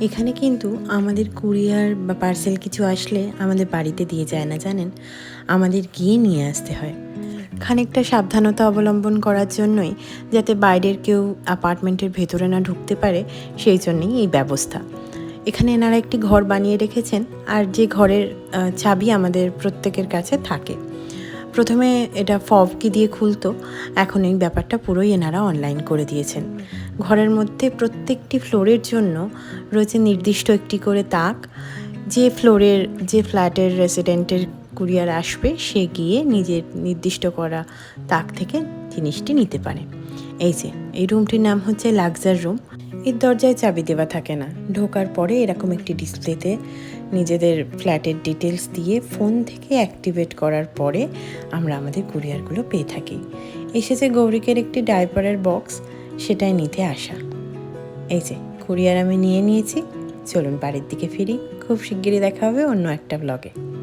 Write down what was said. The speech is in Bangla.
এখানে কিন্তু আমাদের কুরিয়ার বা পার্সেল কিছু আসলে আমাদের বাড়িতে দিয়ে যায় না, জানেন, আমাদের গিয়ে নিয়ে আসতে হয়। খানিকটা সাবধানতা অবলম্বন করার জন্যই, যাতে বাইরের কেউ অ্যাপার্টমেন্টের ভেতরে না ঢুকতে পারে, সেই জন্যই এই ব্যবস্থা। এখানে এনারা একটি ঘর বানিয়ে রেখেছেন, আর যে ঘরের চাবি আমাদের প্রত্যেকের কাছে থাকে। প্রথমে এটা ফব কি দিয়ে খুলতো, এখন এই ব্যাপারটা পুরোই এনারা অনলাইন করে দিয়েছেন। ঘরের মধ্যে প্রত্যেকটি ফ্লোরের জন্য রয়েছে নির্দিষ্ট একটি করে তাক। যে ফ্লোরের, যে ফ্ল্যাটের রেসিডেন্টের কুরিয়ার আসবে, সে গিয়ে নিজের নির্দিষ্ট করা তাক থেকে জিনিসটি নিতে পারে। এই রুমটির নাম হচ্ছে লাক্সার রুম। এর দরজায় চাবি দেওয়া থাকে না। ঢোকার পরে এরকম একটি ডিসপ্লেতে নিজেদের ফ্ল্যাটের ডিটেলস দিয়ে ফোন থেকে অ্যাক্টিভেট করার পরে আমরা আমাদের কুরিয়ারগুলো পেয়ে থাকি। এসেছে গৌরিকের একটি ডাইপারের বক্স, সেটাই নিতে আসা। কুরিয়ার আমি নিয়ে নিয়েছি। চলুন বাড়ির দিকে ফিরি। খুব শিগগিরই দেখা হবে অন্য একটা ব্লগে।